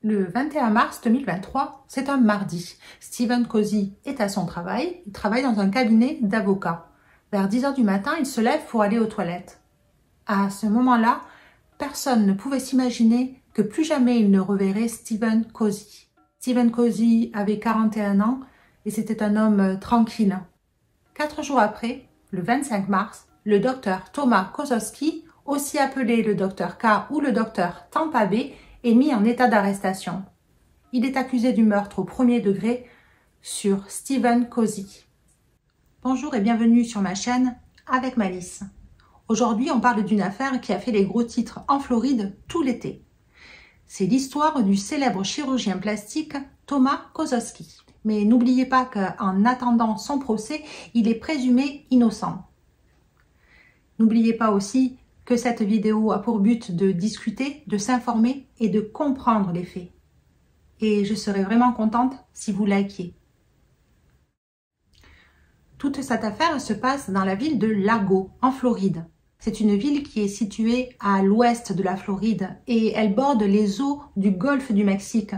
Le 21 mars 2023, c'est un mardi. Stephen Cozy est à son travail. Il travaille dans un cabinet d'avocats. Vers 10 h du matin, il se lève pour aller aux toilettes. À ce moment-là, personne ne pouvait s'imaginer que plus jamais il ne reverrait Stephen Cozy. Stephen Cozy avait 41 ans et c'était un homme tranquille. 4 jours après, le 25 mars, le docteur Thomas Kozowski, aussi appelé le docteur K ou le docteur Tampa Bay, est mis en état d'arrestation. Il est accusé du meurtre au premier degré sur Stephen Cozy. Bonjour et bienvenue sur ma chaîne avec Malice. Aujourd'hui, on parle d'une affaire qui a fait les gros titres en Floride tout l'été. C'est l'histoire du célèbre chirurgien plastique Thomas Kozowski. Mais n'oubliez pas qu'en attendant son procès, il est présumé innocent. N'oubliez pas aussi que cette vidéo a pour but de discuter, de s'informer et de comprendre les faits. Et je serais vraiment contente si vous likiez. Toute cette affaire se passe dans la ville de Largo, en Floride. C'est une ville qui est située à l'ouest de la Floride et elle borde les eaux du golfe du Mexique.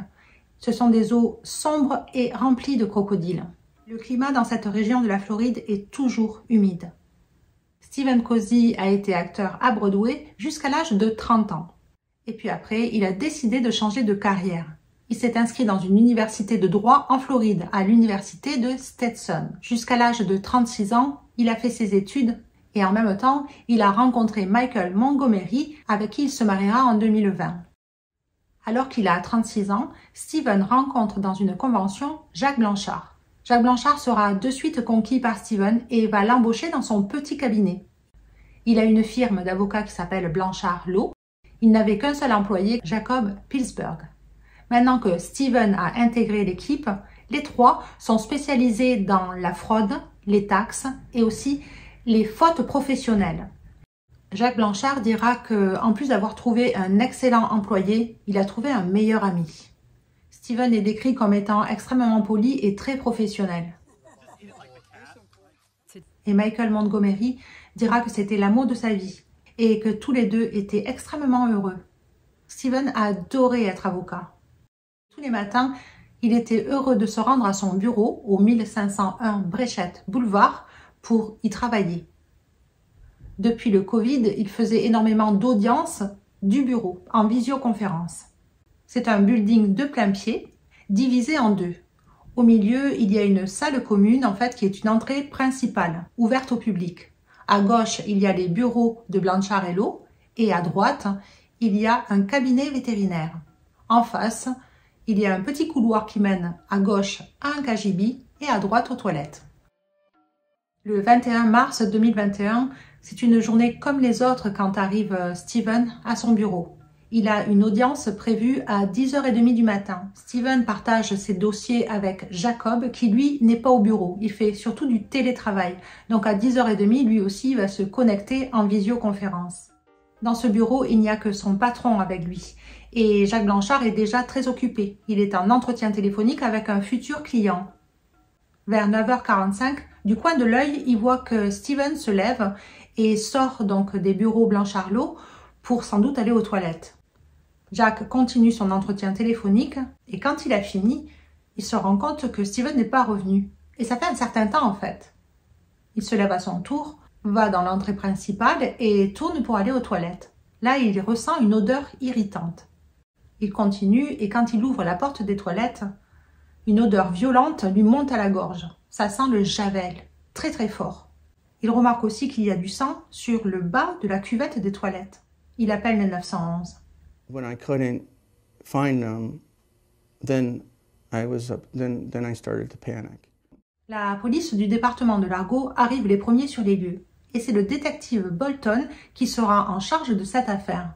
Ce sont des eaux sombres et remplies de crocodiles. Le climat dans cette région de la Floride est toujours humide. Stephen Cozy a été acteur à Broadway jusqu'à l'âge de 30 ans. Et puis après, il a décidé de changer de carrière. Il s'est inscrit dans une université de droit en Floride, à l'université de Stetson. Jusqu'à l'âge de 36 ans, il a fait ses études et en même temps, il a rencontré Michael Montgomery, avec qui il se mariera en 2020. Alors qu'il a 36 ans, Stephen rencontre dans une convention Jacques Blanchard. Jacques Blanchard sera de suite conquis par Stephen et va l'embaucher dans son petit cabinet. Il a une firme d'avocats qui s'appelle Blanchard Law. Il n'avait qu'un seul employé, Jacob Pillsbury. Maintenant que Stephen a intégré l'équipe, les trois sont spécialisés dans la fraude, les taxes et aussi les fautes professionnelles. Jacques Blanchard dira qu'en plus d'avoir trouvé un excellent employé, il a trouvé un meilleur ami. Stephen est décrit comme étant extrêmement poli et très professionnel. Et Michael Montgomery dira que c'était l'amour de sa vie et que tous les deux étaient extrêmement heureux. Stephen a adoré être avocat. Tous les matins, il était heureux de se rendre à son bureau au 1501 Breschette Boulevard pour y travailler. Depuis le Covid, il faisait énormément d'audiences du bureau en visioconférence. C'est un building de plein pied, divisé en deux. Au milieu, il y a une salle commune, en fait, qui est une entrée principale, ouverte au public. À gauche, il y a les bureaux de Blanchard & Law, et à droite, il y a un cabinet vétérinaire. En face, il y a un petit couloir qui mène à gauche à un KGB et à droite aux toilettes. Le 21 mars 2021, c'est une journée comme les autres quand arrive Stephen à son bureau. Il a une audience prévue à 10h30 du matin. Stephen partage ses dossiers avec Jacob qui, lui, n'est pas au bureau. Il fait surtout du télétravail. Donc à 10h30, lui aussi, il va se connecter en visioconférence. Dans ce bureau, il n'y a que son patron avec lui. Et Jacques Blanchard est déjà très occupé. Il est en entretien téléphonique avec un futur client. Vers 9h45, du coin de l'œil, il voit que Stephen se lève et sort donc des bureaux Blanchard & Law pour sans doute aller aux toilettes. Jack continue son entretien téléphonique et quand il a fini, il se rend compte que Stephen n'est pas revenu. Et ça fait un certain temps en fait. Il se lève à son tour, va dans l'entrée principale et tourne pour aller aux toilettes. Là, il ressent une odeur irritante. Il continue et quand il ouvre la porte des toilettes, une odeur violente lui monte à la gorge. Ça sent le javel, très très fort. Il remarque aussi qu'il y a du sang sur le bas de la cuvette des toilettes. Il appelle le 911. When I couldn't find them, then I started to panic. La police du département de Largo arrive les premiers sur les lieux. Et c'est le détective Bolton qui sera en charge de cette affaire.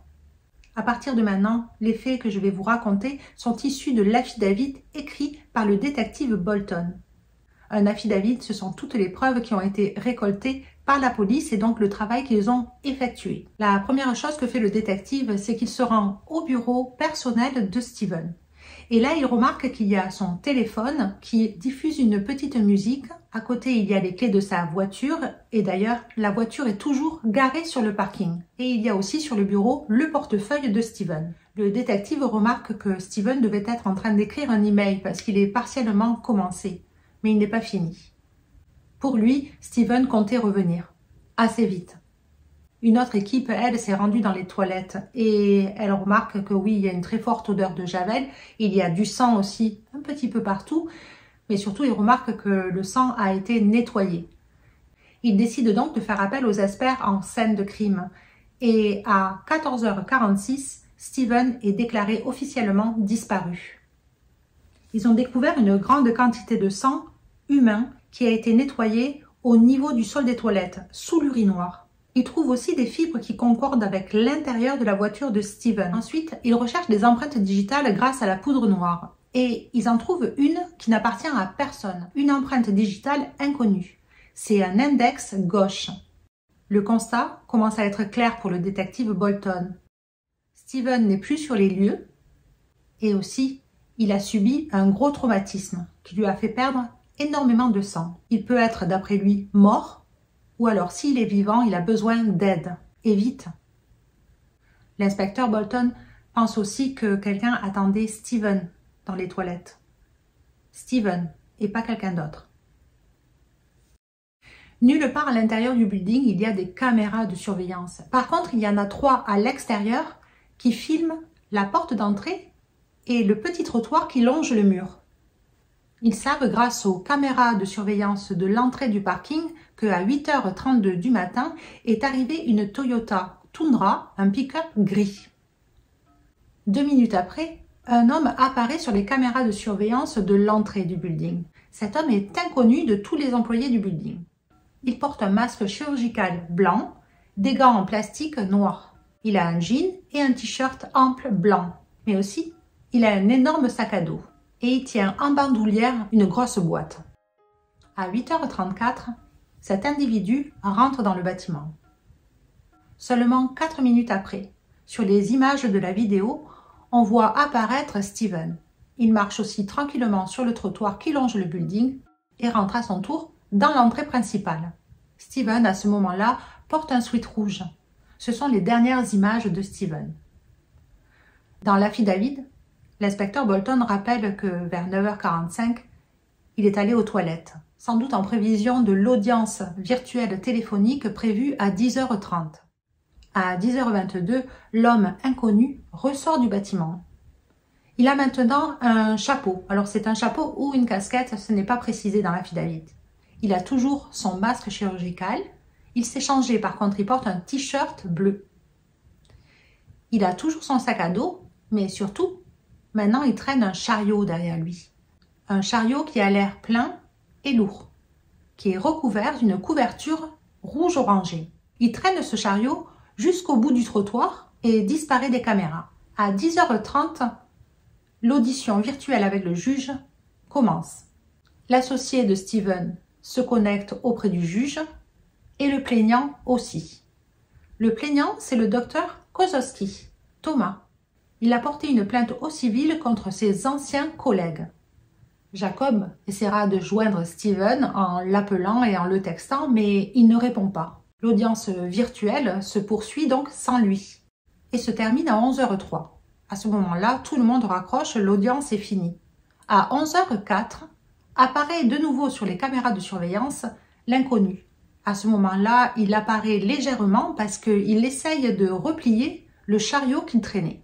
À partir de maintenant, les faits que je vais vous raconter sont issus de l'affidavit écrit par le détective Bolton. Un affidavit, ce sont toutes les preuves qui ont été récoltées par la police et donc le travail qu'ils ont effectué. La première chose que fait le détective, c'est qu'il se rend au bureau personnel de Stephen. Et là, il remarque qu'il y a son téléphone qui diffuse une petite musique. À côté, il y a les clés de sa voiture. Et d'ailleurs, la voiture est toujours garée sur le parking. Et il y a aussi sur le bureau le portefeuille de Stephen. Le détective remarque que Steven devait être en train d'écrire un email parce qu'il est partiellement commencé, mais il n'est pas fini. Pour lui, Steven comptait revenir, assez vite. Une autre équipe, elle, s'est rendue dans les toilettes et elle remarque que oui, il y a une très forte odeur de javel, il y a du sang aussi un petit peu partout, mais surtout il remarque que le sang a été nettoyé. Il décide donc de faire appel aux experts en scène de crime et à 14h46, Steven est déclaré officiellement disparu. Ils ont découvert une grande quantité de sang humain qui a été nettoyé au niveau du sol des toilettes, sous l'urinoir. Ils trouvent aussi des fibres qui concordent avec l'intérieur de la voiture de Steven. Ensuite, ils recherchent des empreintes digitales grâce à la poudre noire. Et ils en trouvent une qui n'appartient à personne, une empreinte digitale inconnue. C'est un index gauche. Le constat commence à être clair pour le détective Bolton. Steven n'est plus sur les lieux et aussi il a subi un gros traumatisme qui lui a fait perdre énormément de sang. Il peut être, d'après lui, mort ou alors s'il est vivant, il a besoin d'aide et vite. L'inspecteur Bolton pense aussi que quelqu'un attendait Steven dans les toilettes. Steven et pas quelqu'un d'autre. Nulle part à l'intérieur du building, il y a des caméras de surveillance. Par contre, il y en a 3 à l'extérieur qui filment la porte d'entrée et le petit trottoir qui longe le mur. Ils savent, grâce aux caméras de surveillance de l'entrée du parking, qu'à 8h32 du matin est arrivée une Toyota Tundra, un pick-up gris. 2 minutes après, un homme apparaît sur les caméras de surveillance de l'entrée du building. Cet homme est inconnu de tous les employés du building. Il porte un masque chirurgical blanc, des gants en plastique noirs. Il a un jean et un t-shirt ample blanc. Mais aussi, il a un énorme sac à dos. Et il tient en bandoulière une grosse boîte. À 8h34, cet individu rentre dans le bâtiment. Seulement 4 minutes après, sur les images de la vidéo, on voit apparaître Steven. Il marche aussi tranquillement sur le trottoir qui longe le building et rentre à son tour dans l'entrée principale. Steven, à ce moment-là, porte un sweat rouge. Ce sont les dernières images de Steven. Dans l'affidavit, l'inspecteur Bolton rappelle que vers 9h45, il est allé aux toilettes, sans doute en prévision de l'audience virtuelle téléphonique prévue à 10h30. À 10h22, l'homme inconnu ressort du bâtiment. Il a maintenant un chapeau. Alors c'est un chapeau ou une casquette, ce n'est pas précisé dans l'affidavit. Il a toujours son masque chirurgical. Il s'est changé, par contre, il porte un t-shirt bleu. Il a toujours son sac à dos, mais surtout, maintenant il traîne un chariot derrière lui. Un chariot qui a l'air plein et lourd, qui est recouvert d'une couverture rouge-orangée. Il traîne ce chariot jusqu'au bout du trottoir et disparaît des caméras. À 10h30, l'audition virtuelle avec le juge commence. L'associé de Steven se connecte auprès du juge et le plaignant aussi. Le plaignant, c'est le docteur Kozowski, Thomas. Il a porté une plainte au civil contre ses anciens collègues. Jacob essaiera de joindre Steven en l'appelant et en le textant, mais il ne répond pas. L'audience virtuelle se poursuit donc sans lui et se termine à 11h03. À ce moment-là, tout le monde raccroche, l'audience est finie. À 11h04, apparaît de nouveau sur les caméras de surveillance l'inconnu. À ce moment-là, il apparaît légèrement parce qu'il essaye de replier le chariot qu'il traînait.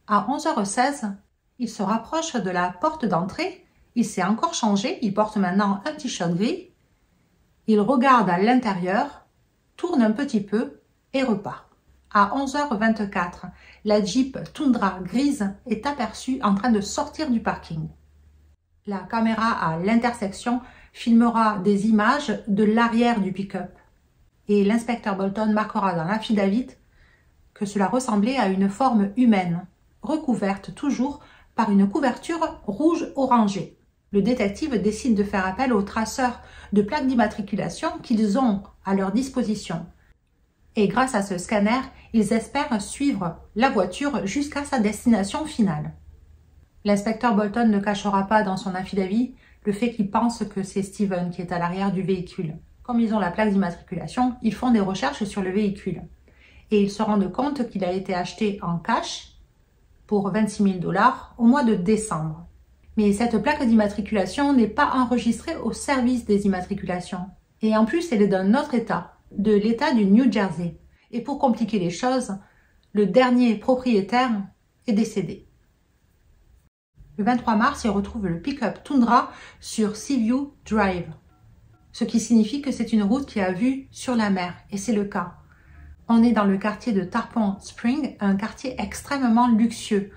À 11h16, il se rapproche de la porte d'entrée. Il s'est encore changé, il porte maintenant un t-shirt gris. Il regarde à l'intérieur, tourne un petit peu et repart. À 11h24, la Jeep Tundra grise est aperçue en train de sortir du parking. La caméra à l'intersection filmera des images de l'arrière du pick-up. Et l'inspecteur Bolton marquera dans l'affidavit que cela ressemblait à une forme humaine, recouverte toujours par une couverture rouge-orangée. Le détective décide de faire appel aux traceurs de plaques d'immatriculation qu'ils ont à leur disposition. Et grâce à ce scanner, ils espèrent suivre la voiture jusqu'à sa destination finale. L'inspecteur Bolton ne cachera pas dans son affidavit le fait qu'il pense que c'est Steven qui est à l'arrière du véhicule. Comme ils ont la plaque d'immatriculation, ils font des recherches sur le véhicule. Et ils se rendent compte qu'il a été acheté en cash pour 26 000 $ au mois de décembre. Mais cette plaque d'immatriculation n'est pas enregistrée au service des immatriculations. Et en plus, elle est d'un autre État, de l'État du New Jersey. Et pour compliquer les choses, le dernier propriétaire est décédé. Le 23 mars, il retrouve le pick-up Tundra sur Seaview Drive, ce qui signifie que c'est une route qui a vue sur la mer, et c'est le cas. On est dans le quartier de Tarpon Spring, un quartier extrêmement luxueux,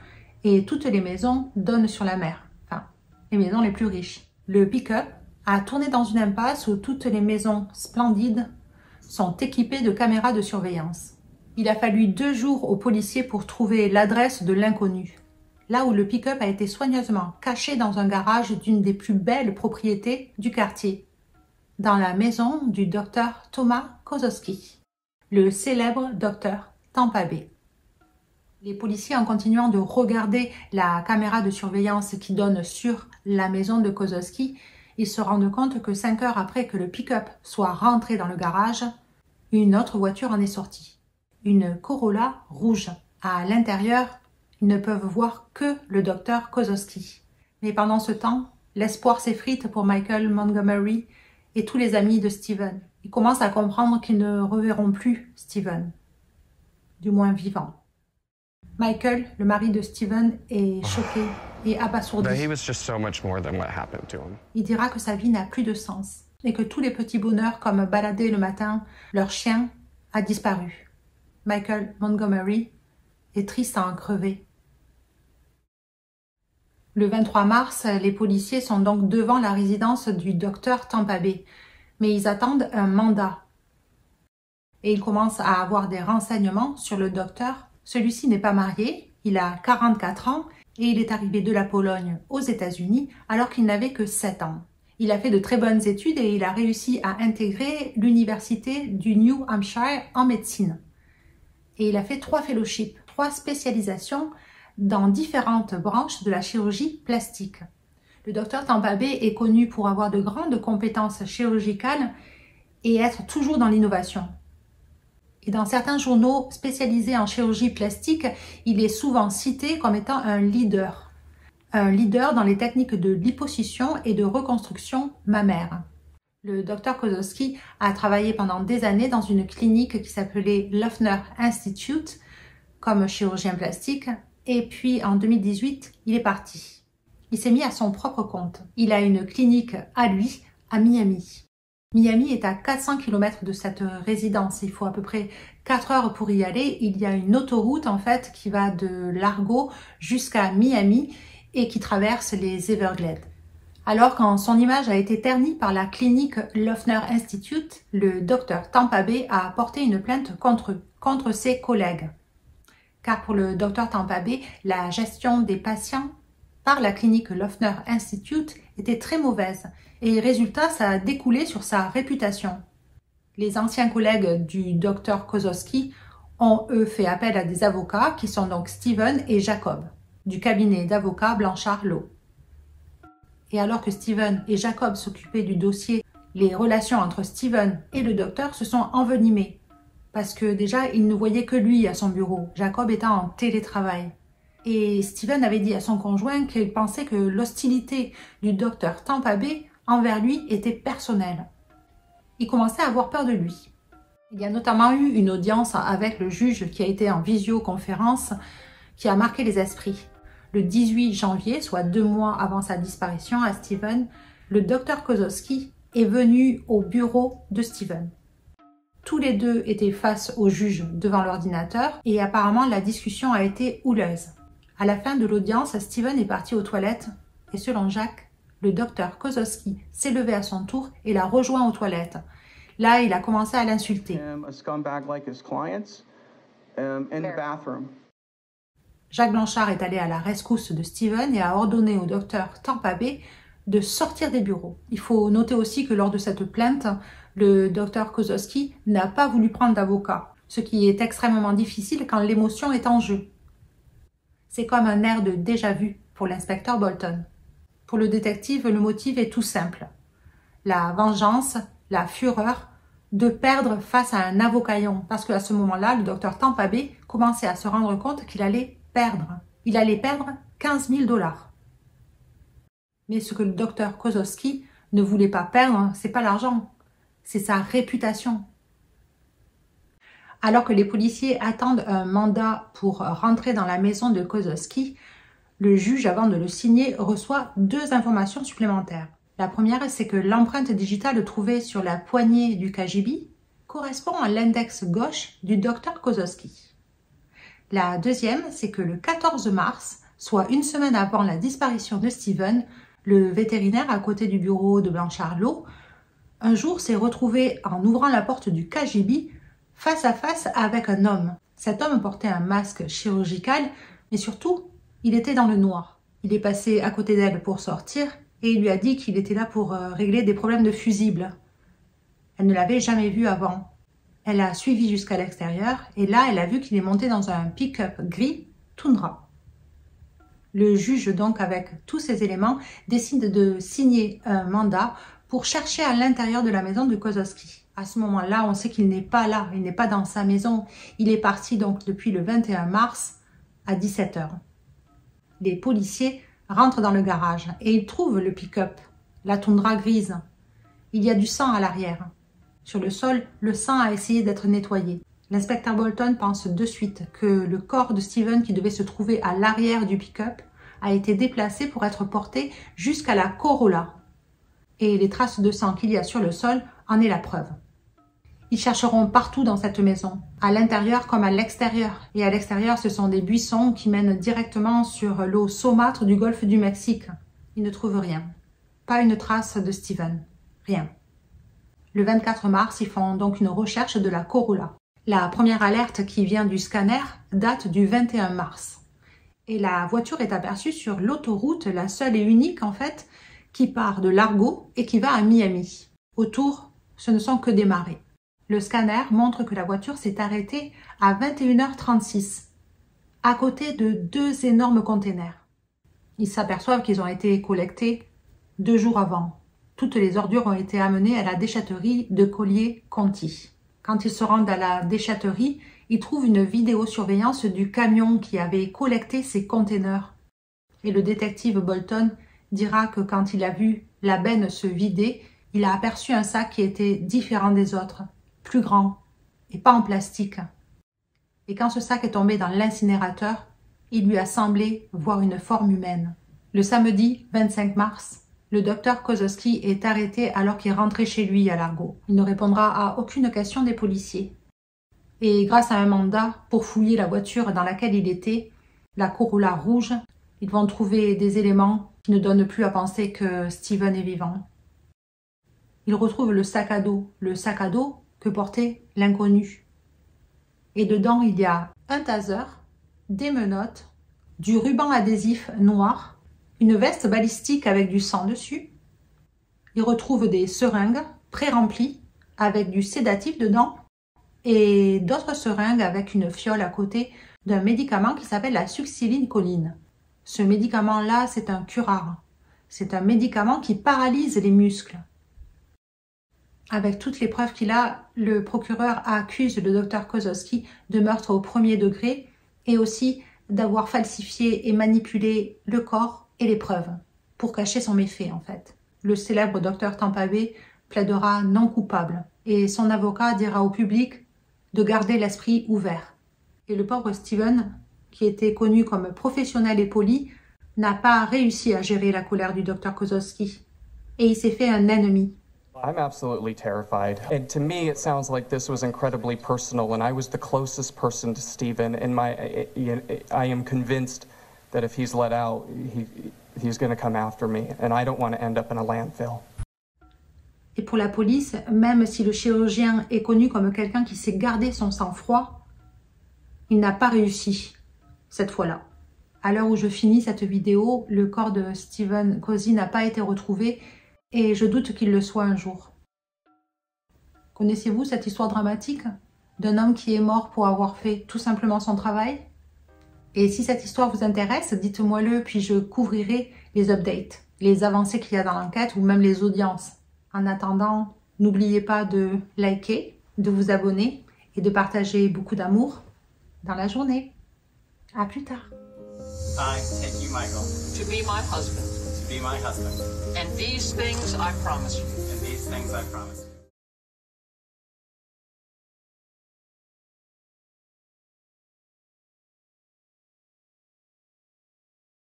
et toutes les maisons donnent sur la mer, enfin, les maisons les plus riches. Le pick-up a tourné dans une impasse où toutes les maisons splendides sont équipées de caméras de surveillance. Il a fallu 2 jours aux policiers pour trouver l'adresse de l'inconnu, là où le pick-up a été soigneusement caché dans un garage d'une des plus belles propriétés du quartier, dans la maison du docteur Thomas Kozlowski, le célèbre docteur Tampa Bay. Les policiers, en continuant de regarder la caméra de surveillance qui donne sur la maison de Kozlowski, ils se rendent compte que 5 heures après que le pick-up soit rentré dans le garage, une autre voiture en est sortie. Une Corolla rouge. À l'intérieur, ils ne peuvent voir que le docteur Kozlowski. Mais pendant ce temps, l'espoir s'effrite pour Michael Montgomery et tous les amis de Steven. Ils commencent à comprendre qu'ils ne reverront plus Steven, du moins vivant. Michael, le mari de Steven, est choqué et abasourdi. Il dira que sa vie n'a plus de sens et que tous les petits bonheurs comme balader le matin leur chien a disparu. Michael Montgomery est triste à en crever. Le 23 mars, les policiers sont donc devant la résidence du docteur Tampa Bay, mais ils attendent un mandat. Et ils commencent à avoir des renseignements sur le docteur. Celui-ci n'est pas marié, il a 44 ans et il est arrivé de la Pologne aux États-Unis alors qu'il n'avait que 7 ans. Il a fait de très bonnes études et il a réussi à intégrer l'université du New Hampshire en médecine. Et il a fait 3 fellowships, 3 spécialisations dans différentes branches de la chirurgie plastique. Le docteur Tampa Bay est connu pour avoir de grandes compétences chirurgicales et être toujours dans l'innovation. Et dans certains journaux spécialisés en chirurgie plastique, il est souvent cité comme étant un leader dans les techniques de liposuction et de reconstruction mammaire. Le docteur Kozlowski a travaillé pendant des années dans une clinique qui s'appelait Loeffner Institute comme chirurgien plastique. Et puis, en 2018, il est parti. Il s'est mis à son propre compte. Il a une clinique à lui, à Miami. Miami est à 400 km de cette résidence. Il faut à peu près 4 heures pour y aller. Il y a une autoroute, en fait, qui va de Largo jusqu'à Miami et qui traverse les Everglades. Alors, quand son image a été ternie par la clinique Loeffner Institute, le docteur Tampa Bay a porté une plainte contre ses collègues. Car pour le docteur Tampa Bay, la gestion des patients par la clinique Loeffner Institute était très mauvaise et résultat, ça a découlé sur sa réputation. Les anciens collègues du docteur Kozlowski ont eux fait appel à des avocats qui sont donc Steven et Jacob du cabinet d'avocats Blanchard Law. Et alors que Steven et Jacob s'occupaient du dossier, les relations entre Steven et le docteur se sont envenimées. Parce que déjà, il ne voyait que lui à son bureau, Jacob étant en télétravail. Et Steven avait dit à son conjoint qu'il pensait que l'hostilité du docteur Tampa Bay envers lui était personnelle. Il commençait à avoir peur de lui. Il y a notamment eu une audience avec le juge qui a été en visioconférence qui a marqué les esprits. Le 18 janvier, soit 2 mois avant sa disparition à Steven, le docteur Kozlowski est venu au bureau de Steven. Tous les deux étaient face au juge devant l'ordinateur et apparemment la discussion a été houleuse. À la fin de l'audience, Steven est parti aux toilettes et selon Jacques, le docteur Kozlowski s'est levé à son tour et l'a rejoint aux toilettes. Là, il a commencé à l'insulter. Jacques Blanchard est allé à la rescousse de Steven et a ordonné au docteur Tampa Bay de sortir des bureaux. Il faut noter aussi que lors de cette plainte, le docteur Kozlowski n'a pas voulu prendre d'avocat, ce qui est extrêmement difficile quand l'émotion est en jeu. C'est comme un air de déjà-vu pour l'inspecteur Bolton. Pour le détective, le motif est tout simple. La vengeance, la fureur de perdre face à un avocaillon, parce qu'à ce moment-là, le docteur Tampa Bay commençait à se rendre compte qu'il allait perdre. Il allait perdre 15 000 $. Mais ce que le docteur Kozlowski ne voulait pas perdre, c'est pas l'argent, c'est sa réputation. Alors que les policiers attendent un mandat pour rentrer dans la maison de Kozlowski, le juge, avant de le signer, reçoit 2 informations supplémentaires. La première, c'est que l'empreinte digitale trouvée sur la poignée du KGB correspond à l'index gauche du docteur Kozlowski. La deuxième, c'est que le 14 mars, soit une semaine avant la disparition de Steven, le vétérinaire à côté du bureau de Blanchard Lowe, un jour s'est retrouvé en ouvrant la porte du KGB face à face avec un homme. Cet homme portait un masque chirurgical, mais surtout, il était dans le noir. Il est passé à côté d'elle pour sortir et il lui a dit qu'il était là pour régler des problèmes de fusible. Elle ne l'avait jamais vu avant. Elle a suivi jusqu'à l'extérieur et là, elle a vu qu'il est monté dans un pick-up gris Tundra. Le juge, donc, avec tous ces éléments, décide de signer un mandat pour chercher à l'intérieur de la maison de Kozlowski. À ce moment-là, on sait qu'il n'est pas là, il n'est pas dans sa maison. Il est parti donc depuis le 21 mars à 17 h. Les policiers rentrent dans le garage et ils trouvent le pick-up, la Tundra grise. Il y a du sang à l'arrière. Sur le sol, le sang a essayé d'être nettoyé. L'inspecteur Bolton pense de suite que le corps de Steven, qui devait se trouver à l'arrière du pick-up, a été déplacé pour être porté jusqu'à la Corolla. Et les traces de sang qu'il y a sur le sol en est la preuve. Ils chercheront partout dans cette maison, à l'intérieur comme à l'extérieur. Et à l'extérieur, ce sont des buissons qui mènent directement sur l'eau saumâtre du golfe du Mexique. Ils ne trouvent rien. Pas une trace de Steven. Rien. Le 24 mars, ils font donc une recherche de la Corolla. La première alerte qui vient du scanner date du 21 mars. Et la voiture est aperçue sur l'autoroute, la seule et unique en fait, qui part de Largo et qui va à Miami. Autour, ce ne sont que des marais. Le scanner montre que la voiture s'est arrêtée à 21 h 36, à côté de 2 énormes containers. Ils s'aperçoivent qu'ils ont été collectés 2 jours avant. Toutes les ordures ont été amenées à la déchetterie de Collier-Conti. Quand ils se rendent à la déchetterie, ils trouvent une vidéosurveillance du camion qui avait collecté ces containers. Et le détective Bolton dira que quand il a vu la benne se vider, il a aperçu un sac qui était différent des autres, plus grand et pas en plastique. Et quand ce sac est tombé dans l'incinérateur, il lui a semblé voir une forme humaine. Le samedi 25 mars, le docteur Kozlowski est arrêté alors qu'il rentrait chez lui à Largo. Il ne répondra à aucune question des policiers. Et grâce à un mandat pour fouiller la voiture dans laquelle il était, la Corolla rouge, ils vont trouver des éléments qui ne donnent plus à penser que Steven est vivant. Ils retrouvent le sac à dos que portait l'inconnu. Et dedans, il y a un taser, des menottes, du ruban adhésif noir, une veste balistique avec du sang dessus. Ils retrouvent des seringues pré-remplies avec du sédatif dedans et d'autres seringues avec une fiole à côté d'un médicament qui s'appelle la succinylcholine. Ce médicament-là, c'est un curare. C'est un médicament qui paralyse les muscles. Avec toutes les preuves qu'il a, le procureur accuse le docteur Kozlowski de meurtre au 1er degré et aussi d'avoir falsifié et manipulé le corps et les preuves pour cacher son méfait en fait. Le célèbre docteur Tampa Bay plaidera non coupable et son avocat dira au public de garder l'esprit ouvert. Et le pauvre Steven, qui était connu comme professionnel et poli, n'a pas réussi à gérer la colère du docteur Kozlowski et il s'est fait un ennemi. I'm absolutely terrified. And to me, it sounds like this was incredibly personal, and I was the closest person to Steven, and I am convinced that if he's let out, he's going to come after me, and I don't want to end up in a landfill. Et pour la police, même si le chirurgien est connu comme quelqu'un qui sait garder son sang-froid, il n'a pas réussi cette fois-là. À l'heure où je finis cette vidéo, le corps de Steven Cozy n'a pas été retrouvé et je doute qu'il le soit un jour. Connaissez-vous cette histoire dramatique d'un homme qui est mort pour avoir fait tout simplement son travail? Et si cette histoire vous intéresse, dites-moi-le, puis je couvrirai les updates, les avancées qu'il y a dans l'enquête ou même les audiences. En attendant, n'oubliez pas de liker, de vous abonner et de partager beaucoup d'amour dans la journée. À plus tard. I take you, Michael, to be my husband. to be my husband. And these things I promise you. And these things I promise you.